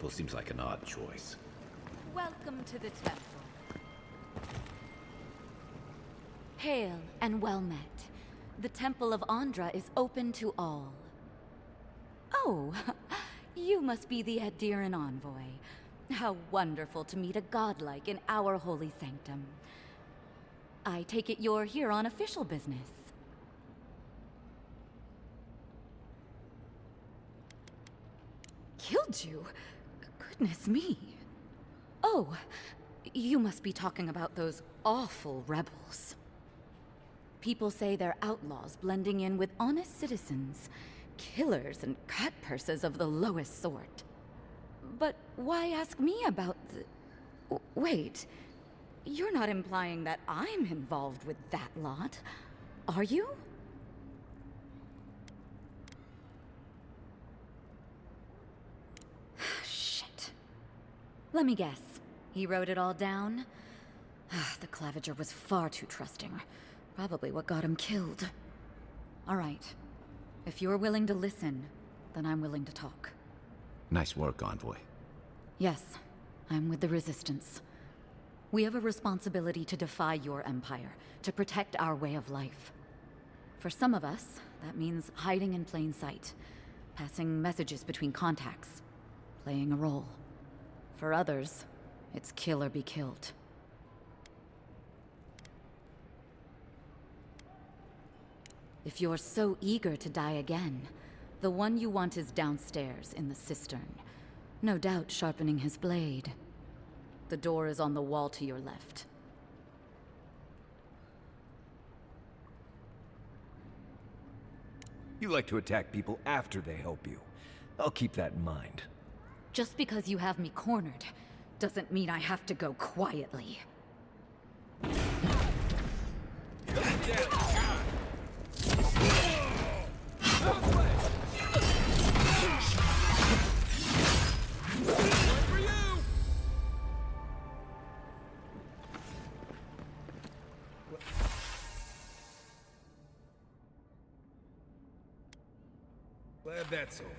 Well, seems like an odd choice. Welcome to the temple. Hail and well met. The Temple of Andra is open to all. Oh, you must be the Addiran envoy. How wonderful to meet a godlike in our holy sanctum. I take it you're here on official business. Killed you? Goodness me. Oh, you must be talking about those awful rebels. People say they're outlaws blending in with honest citizens, killers and cutpurses of the lowest sort. But why ask me about the... Wait, you're not implying that I'm involved with that lot, are you? Shit. Let me guess. He wrote it all down? The Claviger was far too trusting. Probably what got him killed. All right. If you're willing to listen, then I'm willing to talk. Nice work, Envoy. Yes, I'm with the Resistance. We have a responsibility to defy your empire, to protect our way of life. For some of us, that means hiding in plain sight, passing messages between contacts, playing a role. For others, it's kill or be killed. If you're so eager to die again, the one you want is downstairs in the cistern. No doubt sharpening his blade. The door is on the wall to your left. You like to attack people after they help you. I'll keep that in mind. Just because you have me cornered, doesn't mean I have to go quietly. Glad that's over.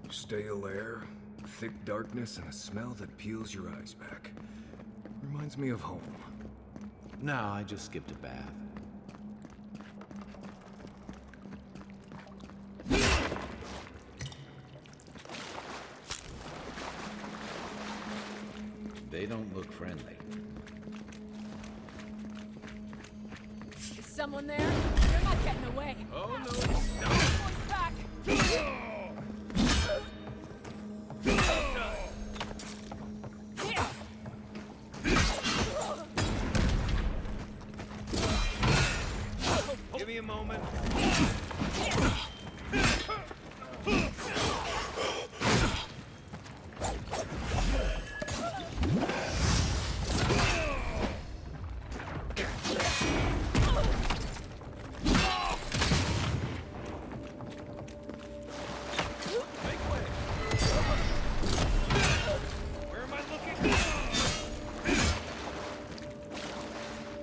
Stale air, thick darkness, and a smell that peels your eyes back. Reminds me of home. No, I just skipped a bath. They don't look friendly. Is someone there? They're not getting away. Oh no! Someone's back. Give me a moment.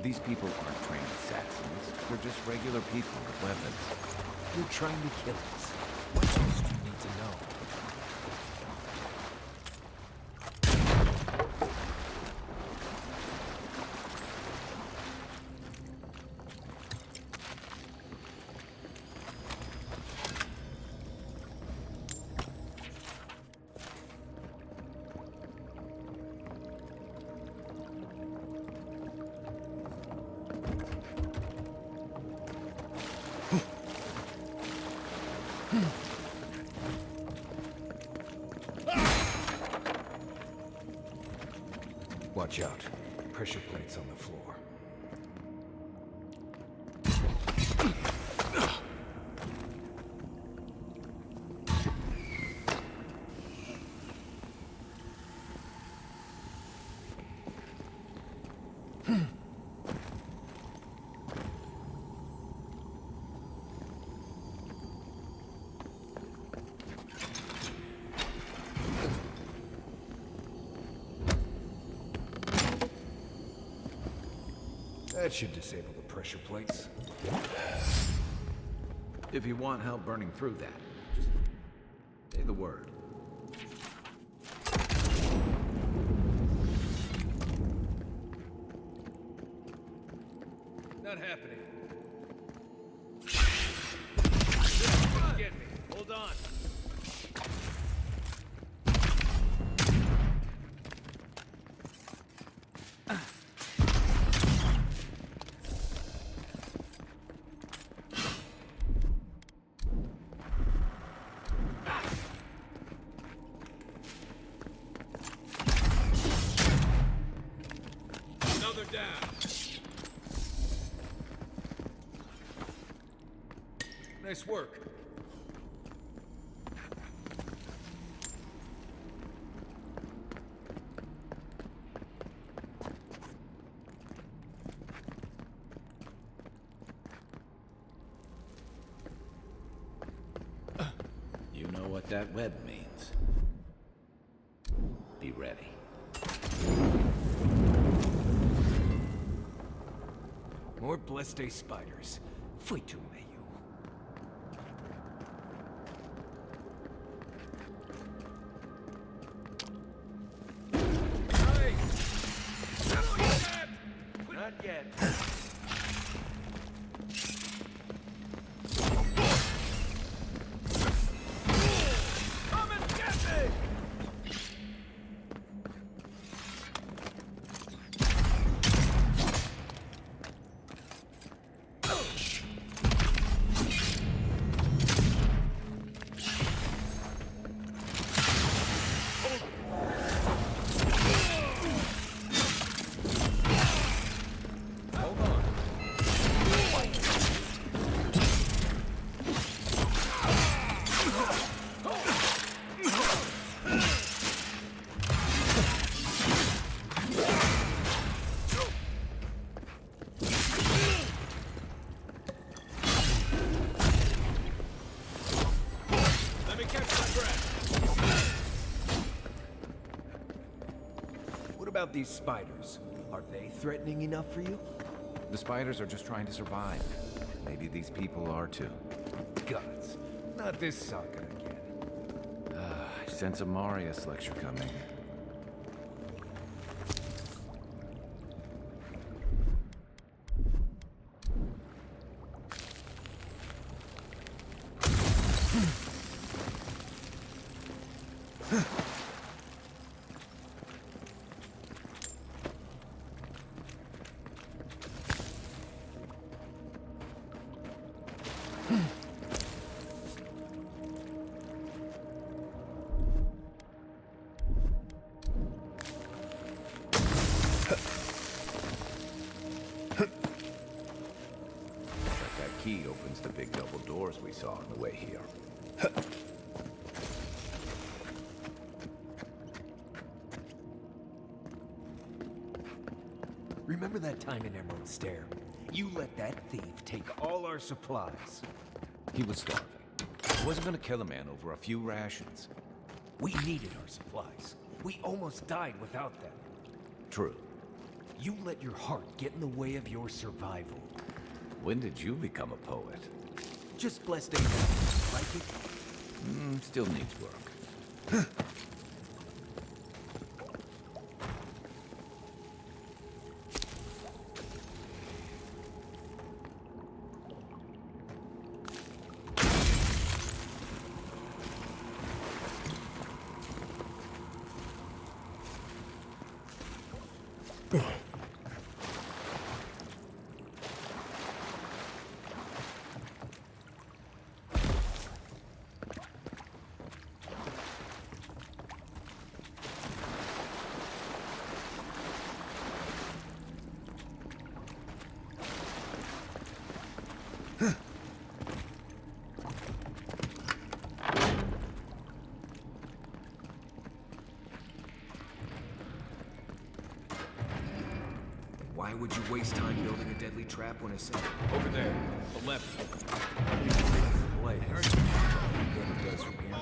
These people aren't trained assassins. They're just regular people with weapons. You're trying to kill us. What else do you need to know? Watch out. Pressure plates on the floor. That should disable the pressure plates. If you want help burning through that, just say the word. Not happening. Get me. Hold on. Another down. Nice work. You know what that web means. Be ready. More Bleste spiders. Fight to me, you. Hey! Not yet. Come and get me! Let me catch my breath. What about these spiders? Are they threatening enough for you? The spiders are just trying to survive. Maybe these people are too. Guts. Not this saga again. I sense a Marius lecture coming. That key opens the big double doors we saw on the way here. Remember that time in Emerald Stair? You let that thief take all our supplies. He was starving. I wasn't gonna kill a man over a few rations. We needed our supplies. We almost died without them. True. You let your heart get in the way of your survival. When did you become a poet? Just blessed ain't like it? Still needs work. Why would you waste time building a deadly trap when it's Over there, 11. Blade? I heard what it does from here.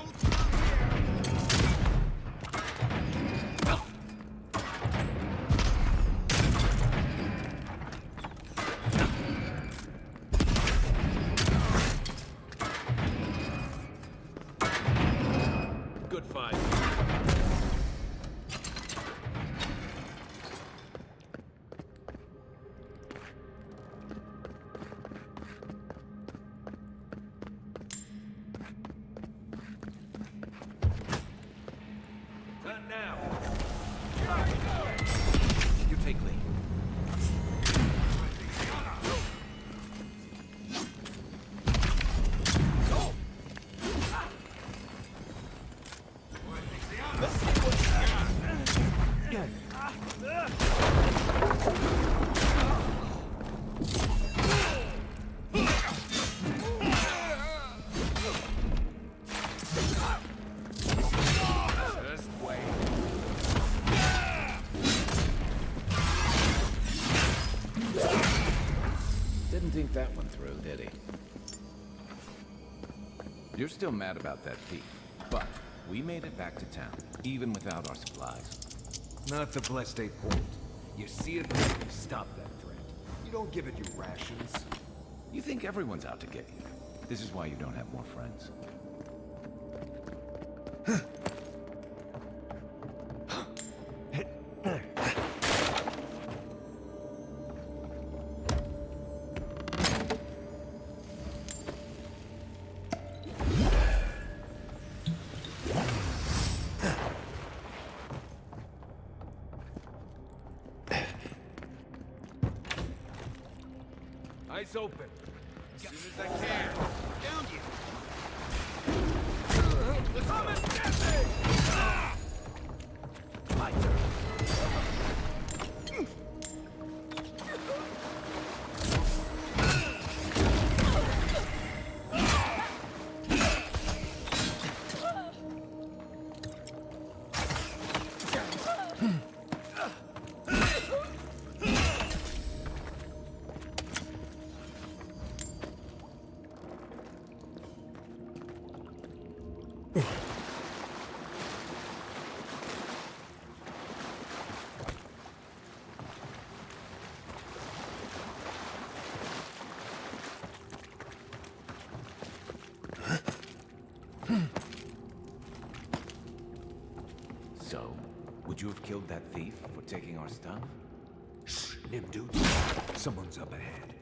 Didn't think that one through, did he? You're still mad about that thief, but we made it back to town, even without our supplies. Not the blessed eight point. You see it before you stop that threat. You don't give it your rations. You think everyone's out to get you. This is why you don't have more friends. Eyes open. As soon as I can. Down you. Come and get me! My turn. So, would you have killed that thief for taking our stuff? Shh, Nim dude. Someone's up ahead.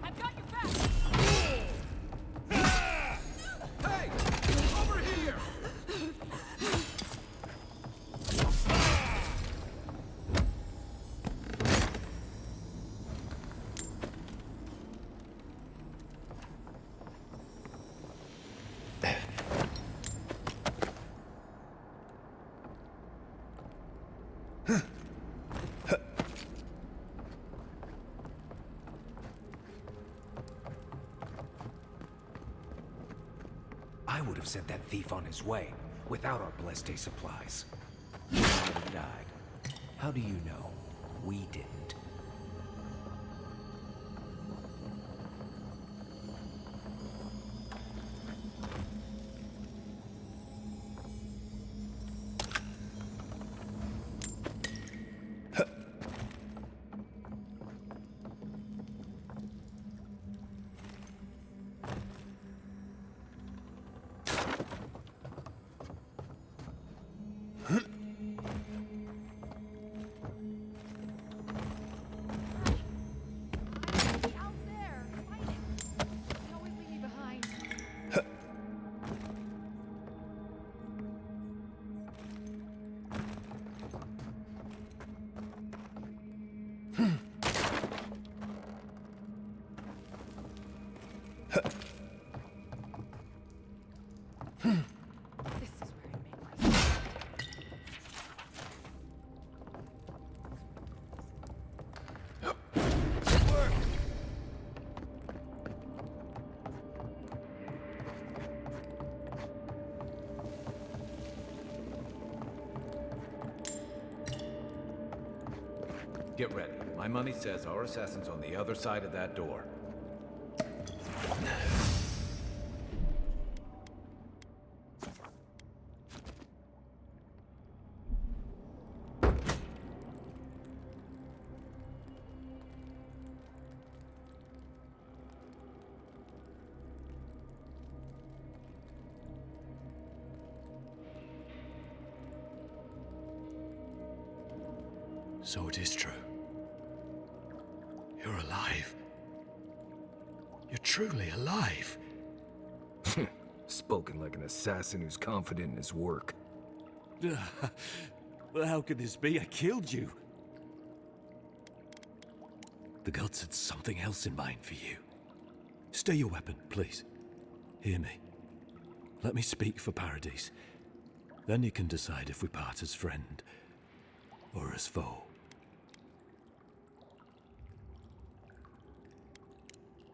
I've got your back! Hey! Over here! I would have sent that thief on his way, without our blessed day supplies. He would have died. How do you know? We didn't. Out there! Fight it! You always leave me behind. This is where I make my Get ready. My money says our assassin's on the other side of that door. So it is true. You're alive. You're truly alive. Spoken like an assassin who's confident in his work. Well, how could this be? I killed you. The gods had something else in mind for you. Stay your weapon, please. Hear me. Let me speak for Paradise. Then you can decide if we part as friend or as foe.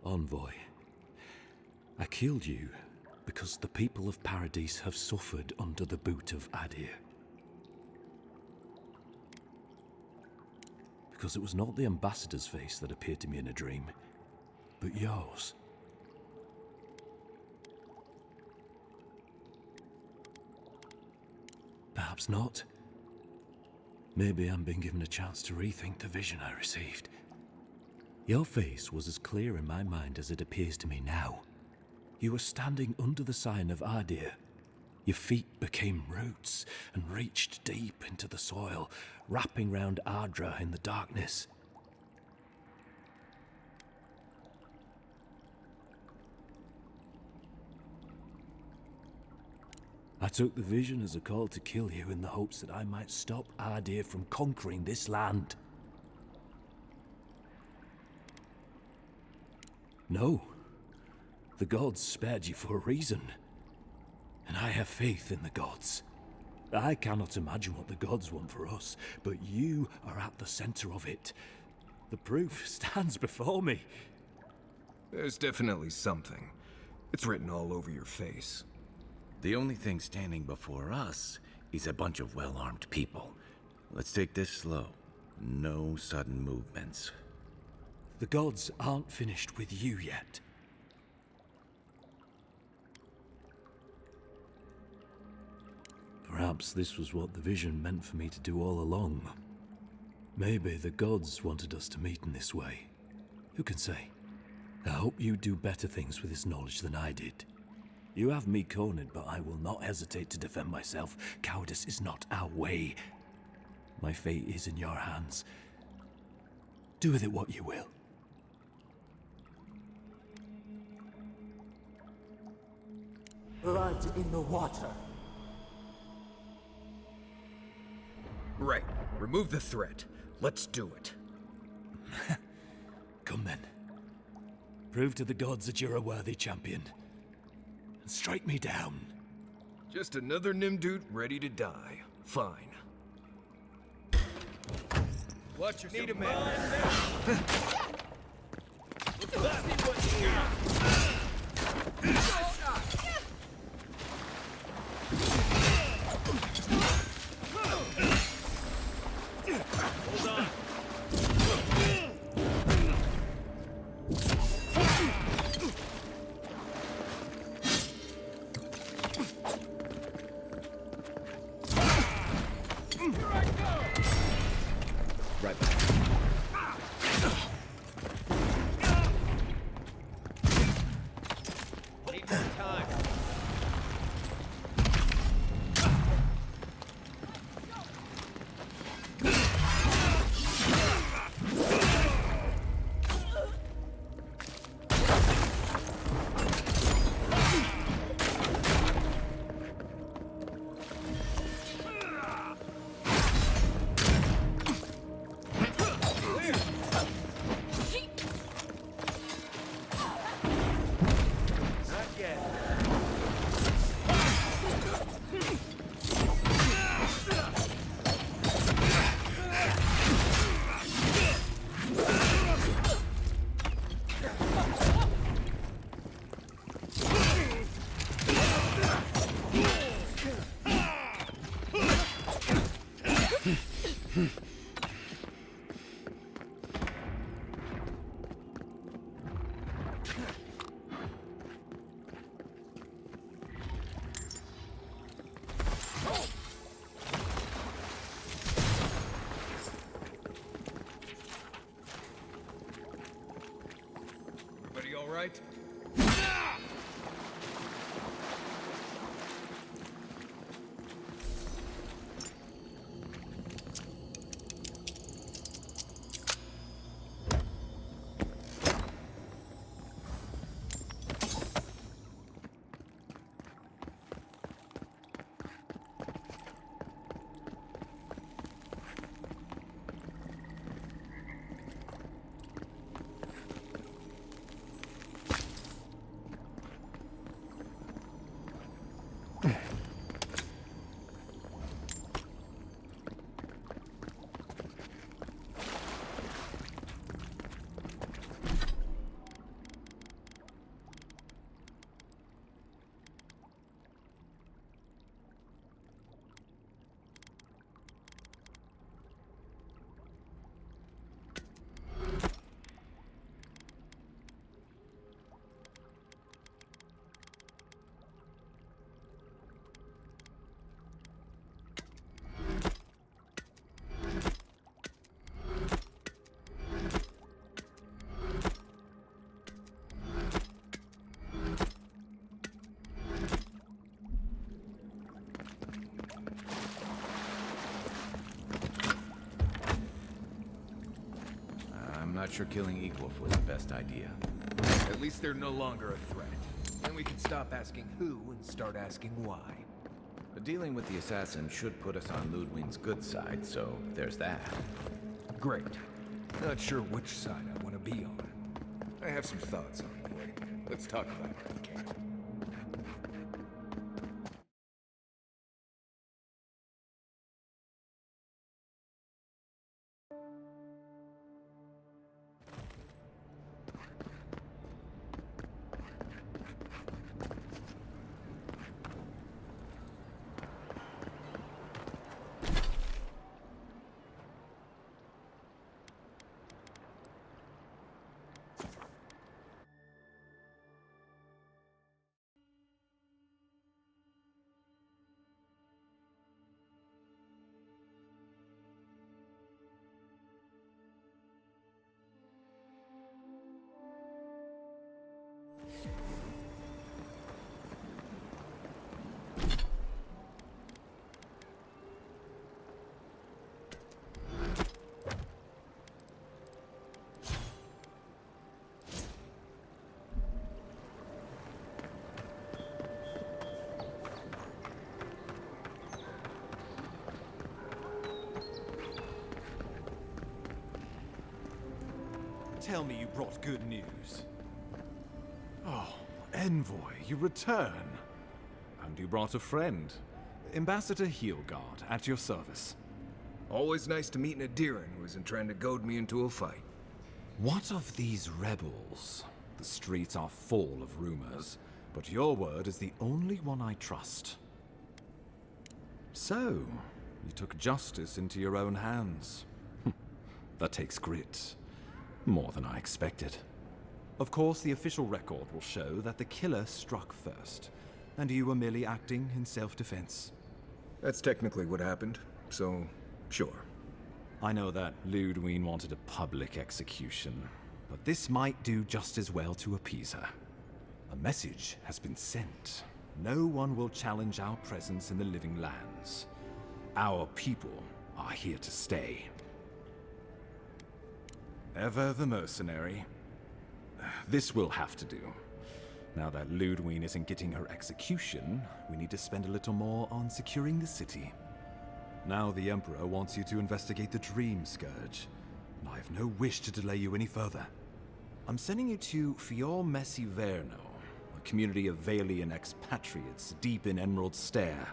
Envoy, I killed you because the people of Paradise have suffered under the boot of Adir. Because it was not the ambassador's face that appeared to me in a dream, but yours. Perhaps not. Maybe I'm being given a chance to rethink the vision I received. Your face was as clear in my mind as it appears to me now. You were standing under the sign of Adir. Your feet became roots and reached deep into the soil, wrapping round Ardra in the darkness. I took the vision as a call to kill you in the hopes that I might stop Adir from conquering this land. No. The gods spared you for a reason. And I have faith in the gods. I cannot imagine what the gods want for us, but you are at the center of it. The proof stands before me. There's definitely something. It's written all over your face. The only thing standing before us is a bunch of well-armed people. Let's take this slow. No sudden movements. The gods aren't finished with you yet. Perhaps this was what the vision meant for me to do all along. Maybe the gods wanted us to meet in this way. Who can say? I hope you do better things with this knowledge than I did. You have me cornered, but I will not hesitate to defend myself. Cowardice is not our way. My fate is in your hands. Do with it what you will. Blood in the water. Right. Remove the threat. Let's do it. Come then. Prove to the gods that you're a worthy champion. And strike me down. Just another Nimdut ready to die. Fine. Watch yourself. Need a man. Let's see what you got. Hold on. Right back. Need more time. Not yet. Everybody all right? sure killing Equif was the best idea. At least they're no longer a threat. Then we can stop asking who and start asking why. But dealing with the assassin should put us on Ludwig's good side, so there's that. Great. Not sure which side I want to be on. I have some thoughts on it, boy. Let's talk about it in camp. Tell me you brought good news. Oh, Envoy, you return. And you brought a friend. Ambassador Heelguard, at your service. Always nice to meet an Adiran who isn't trying to goad me into a fight. What of these rebels? The streets are full of rumors, but your word is the only one I trust. So, you took justice into your own hands. That takes grit. More than I expected. Of course, the official record will show that the killer struck first, and you were merely acting in self-defense. That's technically what happened, so sure. I know that Ludwig wanted a public execution, but this might do just as well to appease her. A message has been sent. No one will challenge our presence in the living lands. Our people are here to stay. Ever the mercenary. This will have to do. Now that Ludwig isn't getting her execution, we need to spend a little more on securing the city. Now the Emperor wants you to investigate the Dream Scourge, and I have no wish to delay you any further. I'm sending you to Fior Messi Verno, a community of Valian expatriates deep in Emerald Stair.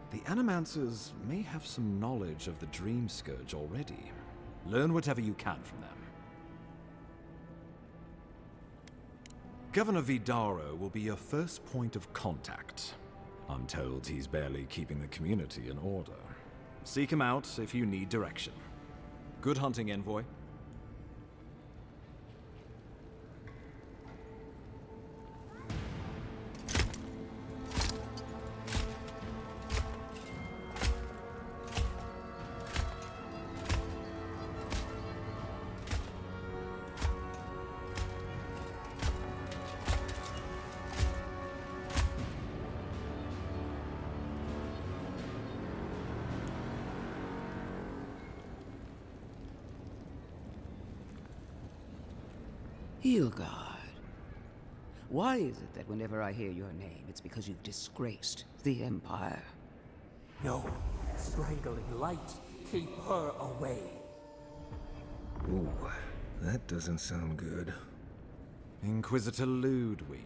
The Animancers may have some knowledge of the Dream Scourge already. Learn whatever you can from them. Governor Vidaro will be your first point of contact. I'm told he's barely keeping the community in order. Seek him out if you need direction. Good hunting, Envoy. Heelguard. Why is it that whenever I hear your name, it's because you've disgraced the Empire? No, strangling light. Keep her away. Ooh, that doesn't sound good. Inquisitor Ludwig.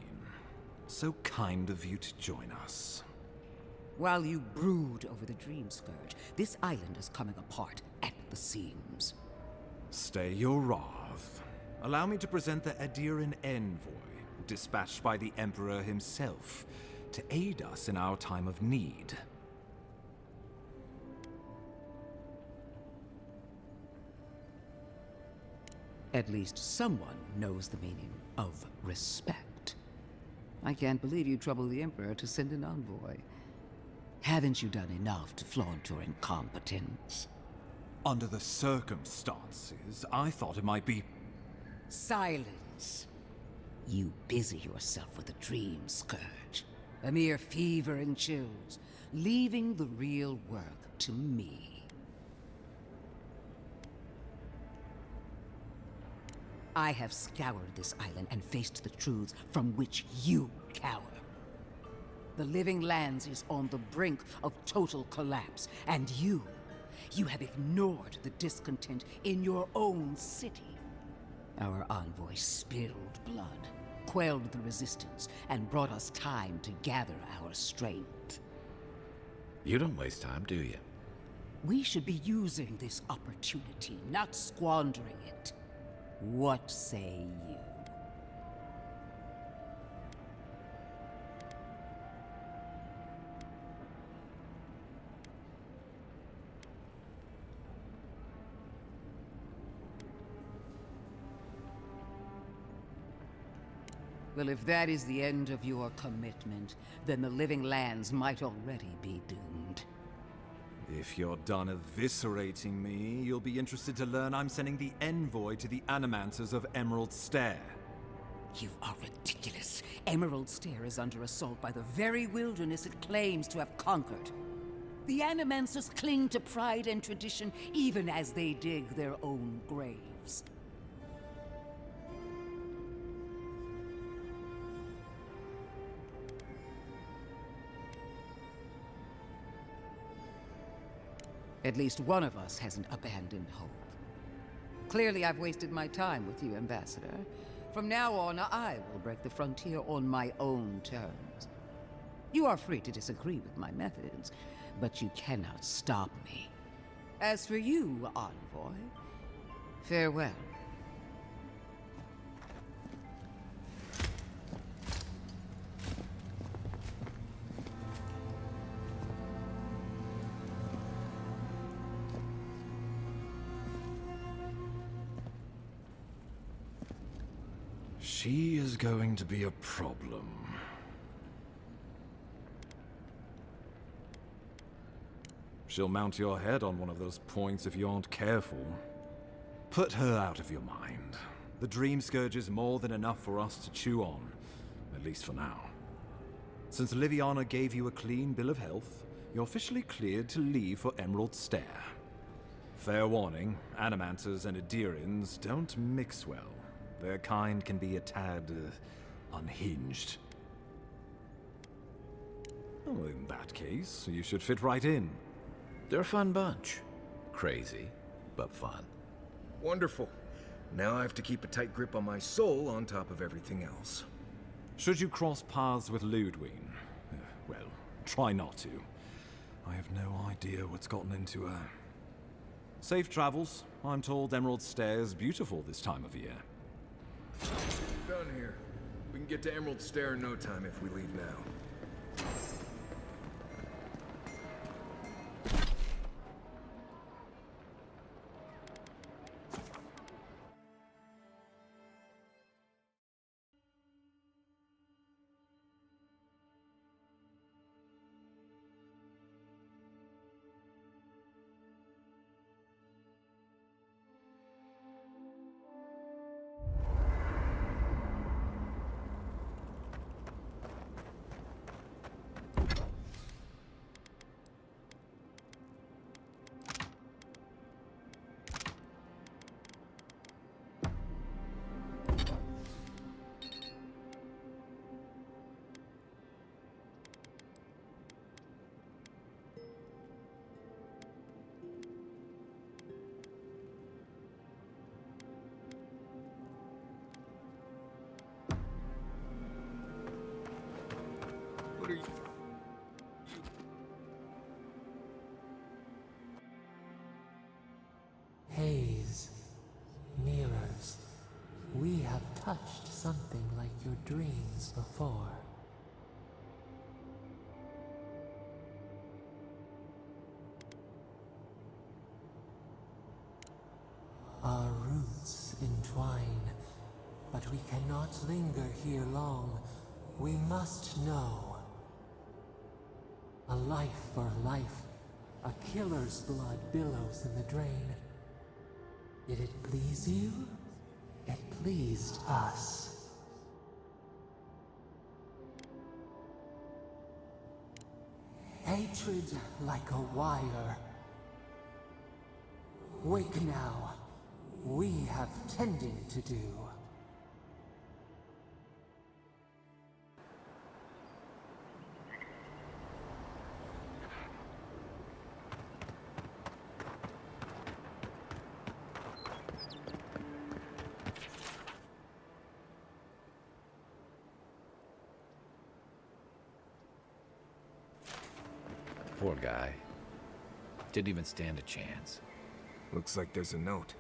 So kind of you to join us. While you brood over the Dream Scourge, this island is coming apart at the seams. Stay your wrath. Allow me to present the Adiran Envoy, dispatched by the Emperor himself, to aid us in our time of need. At least someone knows the meaning of respect. I can't believe you troubled the Emperor to send an envoy. Haven't you done enough to flaunt your incompetence? Under the circumstances, I thought it might be... Silence. You busy yourself with the Dream Scourge. A mere fever and chills, leaving the real work to me. I have scoured this island and faced the truths from which you cower. The Living Lands is on the brink of total collapse, and you have ignored the discontent in your own city. Our envoy spilled blood, quelled the resistance, and brought us time to gather our strength. You don't waste time, do you? We should be using this opportunity, not squandering it. What say you? Well, if that is the end of your commitment, then the Living Lands might already be doomed. If you're done eviscerating me, you'll be interested to learn I'm sending the envoy to the Animancers of Emerald Stair. You are ridiculous. Emerald Stair is under assault by the very wilderness it claims to have conquered. The Animancers cling to pride and tradition even as they dig their own graves. At least one of us hasn't abandoned hope. Clearly, I've wasted my time with you, Ambassador. From now on, I will break the frontier on my own terms. You are free to disagree with my methods, but you cannot stop me. As for you, Envoy, farewell. She is going to be a problem. She'll mount your head on one of those points if you aren't careful. Put her out of your mind. The Dream Scourge is more than enough for us to chew on, at least for now. Since Liviana gave you a clean bill of health, you're officially cleared to leave for Emerald Stair. Fair warning, Animancers and Adirians don't mix well. Their kind can be a tad unhinged. Well, in that case, you should fit right in. They're a fun bunch. Crazy, but fun. Wonderful. Now I have to keep a tight grip on my soul on top of everything else. Should you cross paths with Ludwig, well, try not to. I have no idea what's gotten into her. Safe travels. I'm told Emerald Stair is beautiful this time of year. Done here. We can get to Emerald Stair in no time if we leave now. What are you... Haze, mirrors, we have touched something like your dreams before. Our roots entwine, but we cannot linger here long. We must know. A life for life, a killer's blood billows in the drain. Did it please you? It pleased us. Hatred like a wire. Wake now. We have tending to do. Poor guy. Didn't even stand a chance. Looks like there's a note.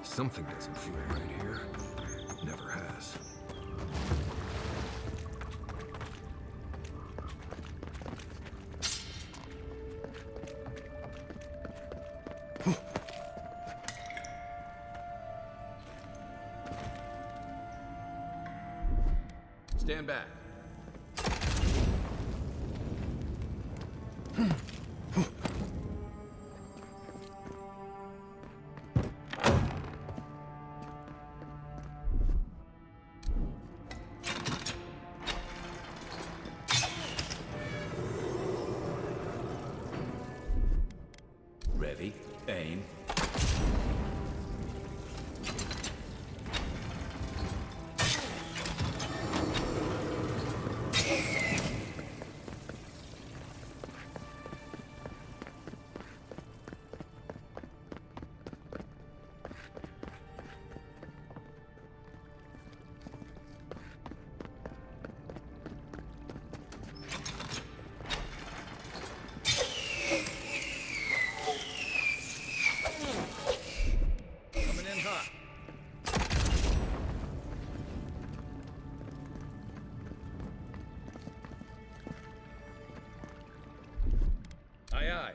Something doesn't feel right here. Never has. Stand back. Ready, aim. Coming in hot. Aye, aye.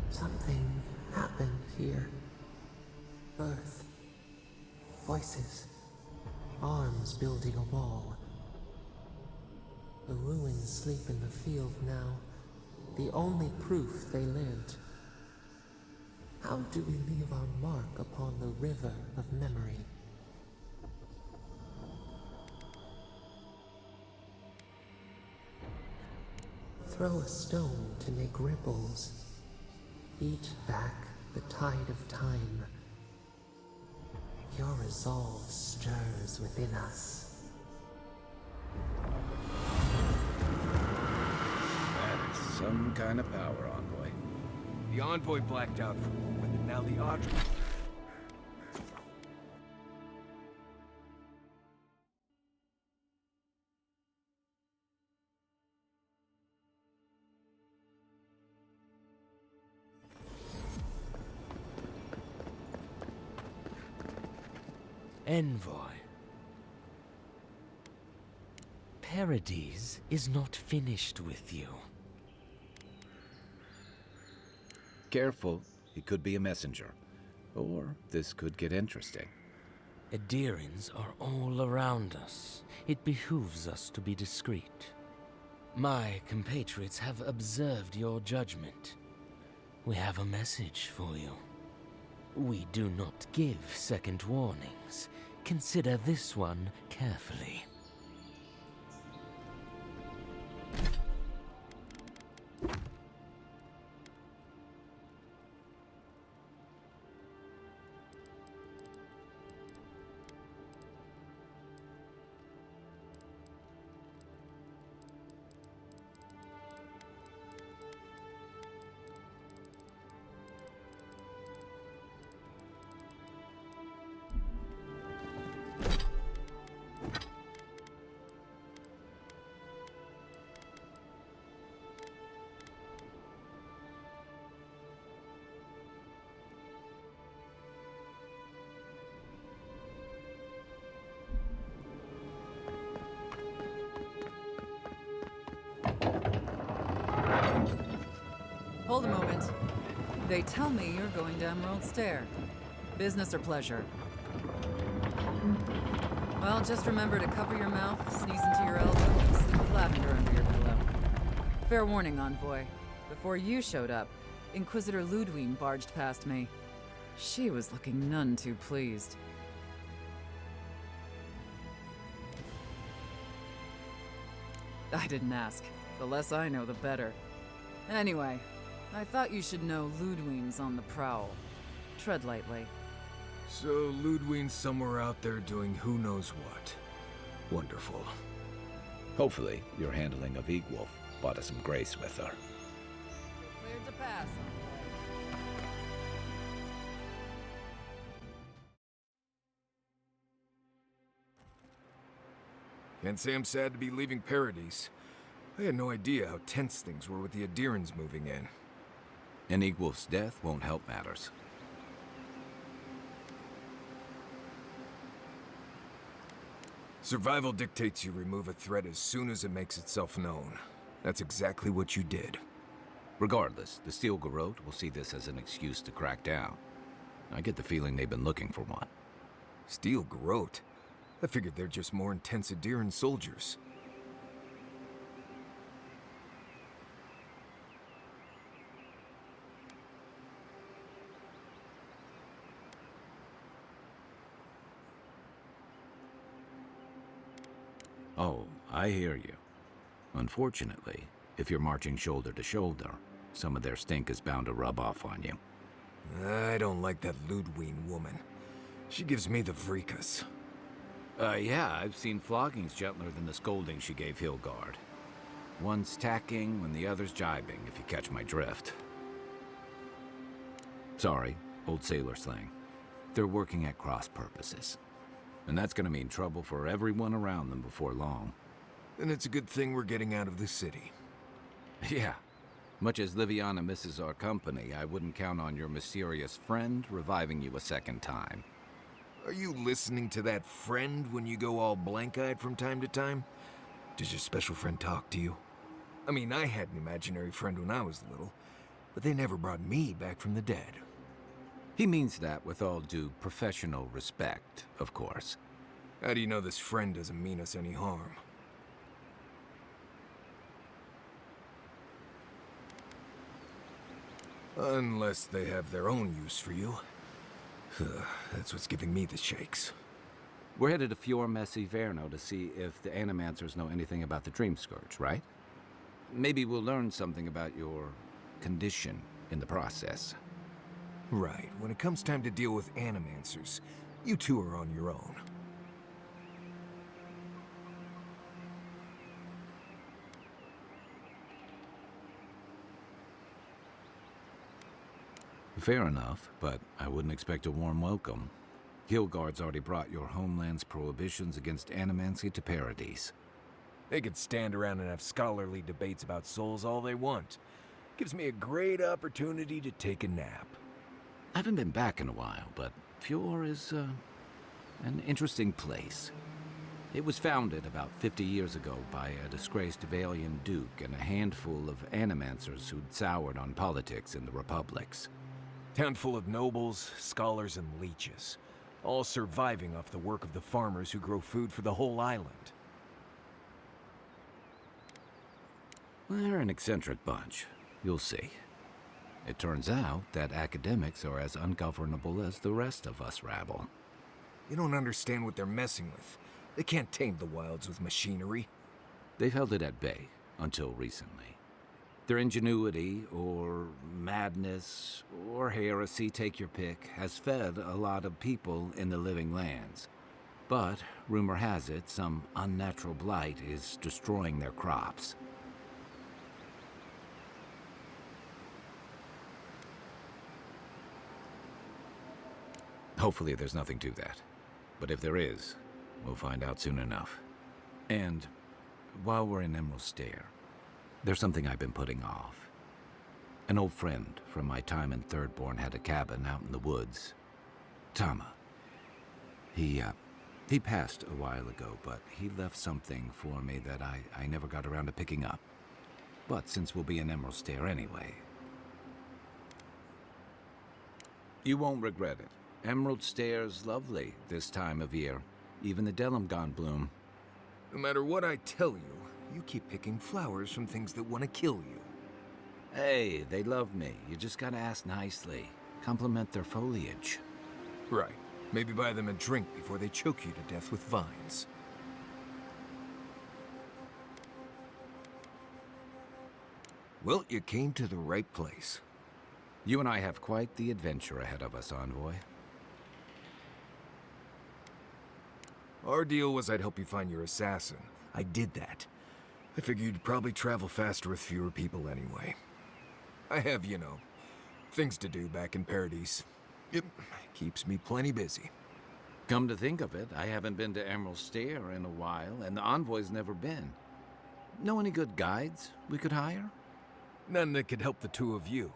Something happened here. Birth. Voices. Arms building a wall. The ruins sleep in the field now. The only proof they lived. How do we leave our mark upon the river of memory? Throw a stone to make ripples. Beat back the tide of time. Your resolve stirs within us. That is some kind of power, Envoy. The Envoy blacked out for a moment, and now the Audrey... Envoy. Paradis is not finished with you. Careful, he could be a messenger. Or this could get interesting. Edirins are all around us. It behooves us to be discreet. My compatriots have observed your judgment. We have a message for you. We do not give second warnings. Consider this one carefully. Hold a moment. They tell me you're going to Emerald Stair. Business or pleasure? Well, just remember to cover your mouth, sneeze into your elbow, and sleep with lavender under your pillow. Fair warning, Envoy. Before you showed up, Inquisitor Ludwig barged past me. She was looking none too pleased. I didn't ask. The less I know, the better. Anyway, I thought you should know Ludwig's on the prowl. Tread lightly. So Ludwig's somewhere out there doing who knows what. Wonderful. Hopefully, your handling of Egwolf brought us some grace with her. Cleared to pass, Envoy. Can't say I'm sad to be leaving Paradise. I had no idea how tense things were with the Adirans moving in. And Egwolf's death won't help matters. Survival dictates you remove a threat as soon as it makes itself known. That's exactly what you did. Regardless, the Steel Garrote will see this as an excuse to crack down. I get the feeling they've been looking for one. Steel Garrote? I figured they're just more intense Adiran soldiers. Oh, I hear you. Unfortunately, if you're marching shoulder to shoulder, some of their stink is bound to rub off on you. I don't like that Ludwig woman. She gives me the freakus. Yeah, I've seen floggings gentler than the scolding she gave Hilgard. One's tacking when the other's jibing, if you catch my drift. Sorry, old sailor slang. They're working at cross purposes. And that's gonna mean trouble for everyone around them before long. Then it's a good thing we're getting out of the city. Yeah. Much as Liviana misses our company, I wouldn't count on your mysterious friend reviving you a second time. Are you listening to that friend when you go all blank-eyed from time to time? Does your special friend talk to you? I mean, I had an imaginary friend when I was little, but they never brought me back from the dead. He means that with all due professional respect, of course. How do you know this friend doesn't mean us any harm? Unless they have their own use for you. That's what's giving me the shakes. We're headed to Fior Messi Verno to see if the Animancers know anything about the Dream Scourge, right? Maybe we'll learn something about your condition in the process. Right. When it comes time to deal with Animancers, you two are on your own. Fair enough, but I wouldn't expect a warm welcome. Hilgard's already brought your homeland's prohibitions against animancy to Paradise. They could stand around and have scholarly debates about souls all they want. Gives me a great opportunity to take a nap. I haven't been back in a while, but Fior is, an interesting place. It was founded about 50 years ago by a disgraced Valian duke and a handful of animancers who'd soured on politics in the republics. Town full of nobles, scholars, and leeches, all surviving off the work of the farmers who grow food for the whole island. They're an eccentric bunch. You'll see. It turns out that academics are as ungovernable as the rest of us rabble. You don't understand what they're messing with. They can't tame the wilds with machinery. They've held it at bay until recently. Their ingenuity, or madness, or heresy, take your pick, has fed a lot of people in the living lands. But, rumor has it, some unnatural blight is destroying their crops. Hopefully there's nothing to that. But if there is, we'll find out soon enough. And while we're in Emerald Stair, there's something I've been putting off. An old friend from my time in Thirdborn had a cabin out in the woods. Tama. He passed a while ago, but he left something for me that I never got around to picking up. But since we'll be in Emerald Stair anyway... You won't regret it. Emerald Stair's lovely this time of year. Even the Delimgon bloom. No matter what I tell you, You keep picking flowers from things that want to kill you. Hey, they love me. You just gotta ask nicely. Compliment their foliage. Right. Maybe buy them a drink before they choke you to death with vines. Well, you came to the right place. You and I have quite the adventure ahead of us, Envoy. Our deal was I'd help you find your assassin. I did that. I figured you'd probably travel faster with fewer people anyway. I have, you know, things to do back in Paradise. It keeps me plenty busy. Come to think of it, I haven't been to Emerald Stair in a while, and the Envoy's never been. Know any good guides we could hire? None that could help the two of you.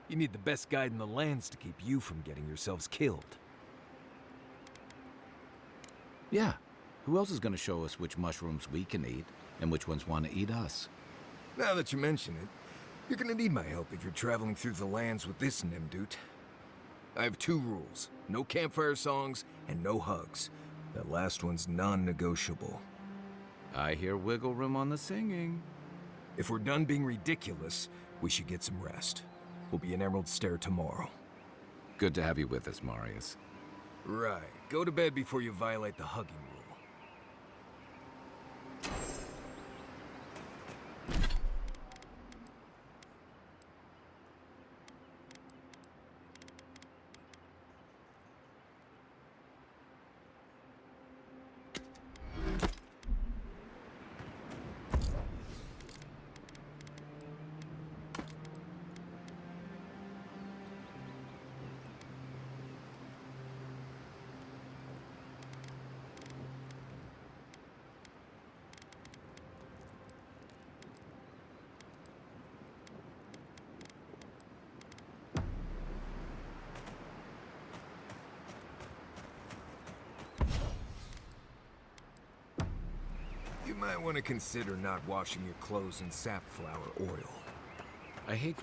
You need the best guide in the lands to keep you from getting yourselves killed. Yeah. Who else is gonna show us which mushrooms we can eat, and which ones want to eat us? Now that you mention it, you're gonna need my help if you're traveling through the lands with this Nimdut. I have 2 rules. No campfire songs, and no hugs. That last one's non-negotiable. I hear wiggle room on the singing. If we're done being ridiculous, we should get some rest. We'll be in Emerald Stair tomorrow. Good to have you with us, Marius. Right. Go to bed before you violate the hugging rule. You might want to consider not washing your clothes in safflower oil. I hate